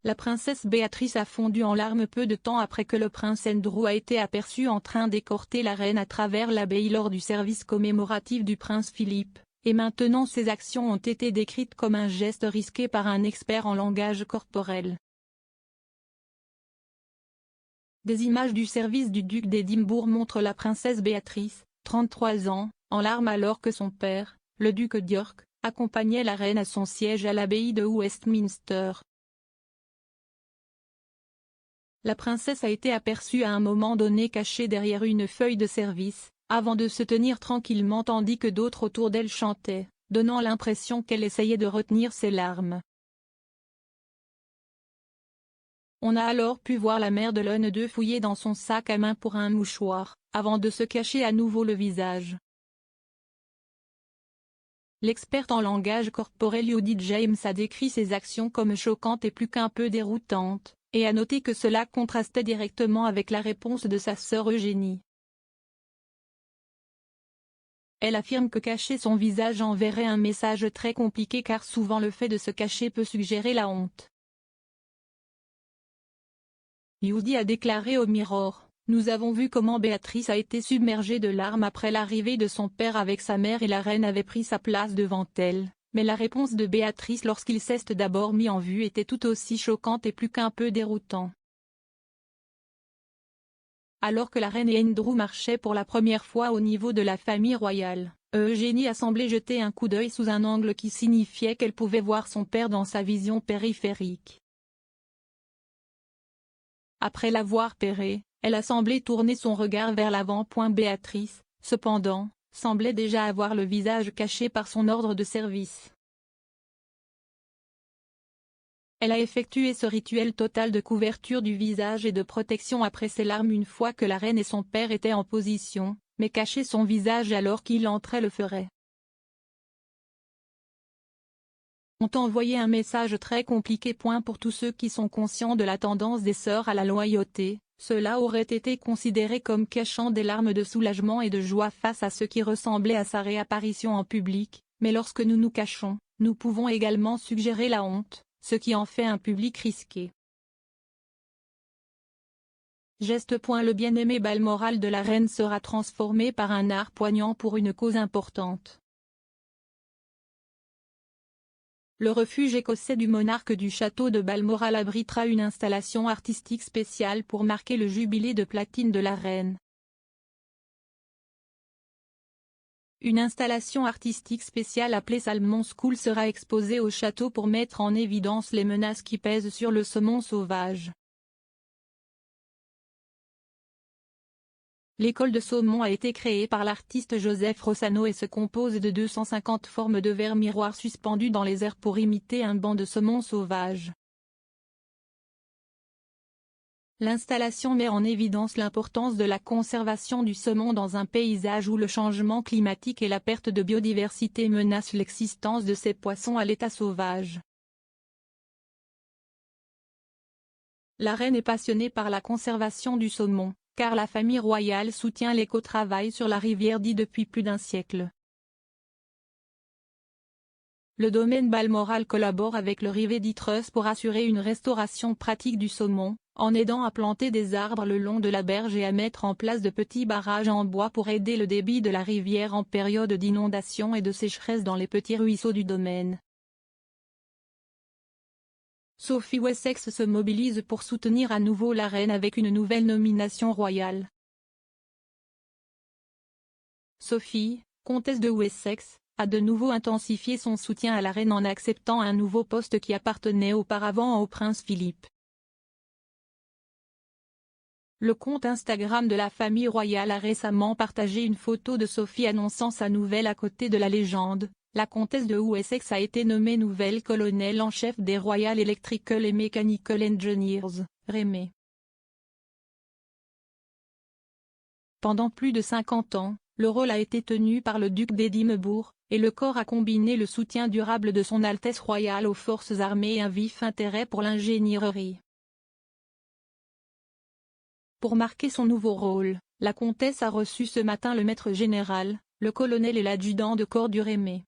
La princesse Béatrice a fondu en larmes peu de temps après que le prince Andrew a été aperçu en train d'écorter la reine à travers l'abbaye lors du service commémoratif du prince Philippe, et maintenant ces actions ont été décrites comme un geste risqué par un expert en langage corporel. Des images du service du duc d'Édimbourg montrent la princesse Béatrice, 33 ans, en larmes alors que son père, le duc d'York, accompagnait la reine à son siège à l'abbaye de Westminster. La princesse a été aperçue à un moment donné cachée derrière une feuille de service, avant de se tenir tranquillement tandis que d'autres autour d'elle chantaient, donnant l'impression qu'elle essayait de retenir ses larmes. On a alors pu voir la mère de l'Eune II fouiller dans son sac à main pour un mouchoir, avant de se cacher à nouveau le visage. L'experte en langage corporel Judi James a décrit ces actions comme choquantes et plus qu'un peu déroutantes, et a noté que cela contrastait directement avec la réponse de sa sœur Eugénie. Elle affirme que cacher son visage enverrait un message très compliqué car souvent le fait de se cacher peut suggérer la honte. Judi a déclaré au Mirror, « Nous avons vu comment Béatrice a été submergée de larmes après l'arrivée de son père avec sa mère et la reine avait pris sa place devant elle, mais la réponse de Béatrice lorsqu'il s'est d'abord mis en vue était tout aussi choquante et plus qu'un peu déroutant. » Alors que la reine et Andrew marchaient pour la première fois au niveau de la famille royale, Eugénie a semblé jeter un coup d'œil sous un angle qui signifiait qu'elle pouvait voir son père dans sa vision périphérique. Après l'avoir pairé, elle a semblé tourner son regard vers l'avant. Béatrice, cependant, semblait déjà avoir le visage caché par son ordre de service. Elle a effectué ce rituel total de couverture du visage et de protection après ses larmes une fois que la reine et son père étaient en position, mais cacher son visage alors qu'il entrait le ferait. Ont envoyé un message très compliqué. Pour tous ceux qui sont conscients de la tendance des sœurs à la loyauté, cela aurait été considéré comme cachant des larmes de soulagement et de joie face à ce qui ressemblait à sa réapparition en public, mais lorsque nous nous cachons, nous pouvons également suggérer la honte, ce qui en fait un public risqué. Geste. Le bien-aimé Balmoral de la reine sera transformé par un art poignant pour une cause importante. Le refuge écossais du monarque du château de Balmoral abritera une installation artistique spéciale pour marquer le jubilé de platine de la reine. Une installation artistique spéciale appelée Salmon School sera exposée au château pour mettre en évidence les menaces qui pèsent sur le saumon sauvage. L'école de saumon a été créée par l'artiste Joseph Rossano et se compose de 250 formes de verres miroirs suspendues dans les airs pour imiter un banc de saumon sauvage. L'installation met en évidence l'importance de la conservation du saumon dans un paysage où le changement climatique et la perte de biodiversité menacent l'existence de ces poissons à l'état sauvage. La reine est passionnée par la conservation du saumon, car la famille royale soutient l'éco-travail sur la rivière Dee depuis plus d'un siècle. Le domaine Balmoral collabore avec le Rivet Trust pour assurer une restauration pratique du saumon, en aidant à planter des arbres le long de la berge et à mettre en place de petits barrages en bois pour aider le débit de la rivière en période d'inondation et de sécheresse dans les petits ruisseaux du domaine. Sophie Wessex se mobilise pour soutenir à nouveau la reine avec une nouvelle nomination royale. Sophie, comtesse de Wessex, a de nouveau intensifié son soutien à la reine en acceptant un nouveau poste qui appartenait auparavant au prince Philippe. Le compte Instagram de la famille royale a récemment partagé une photo de Sophie annonçant sa nouvelle à côté de la légende. La comtesse de Wessex a été nommée nouvelle colonel en chef des Royal Electrical and Mechanical Engineers, REME. Pendant plus de 50 ans, le rôle a été tenu par le duc d'Édimbourg, et le corps a combiné le soutien durable de son Altesse royale aux forces armées et un vif intérêt pour l'ingénierie. Pour marquer son nouveau rôle, la comtesse a reçu ce matin le maître général, le colonel et l'adjudant de corps du REME.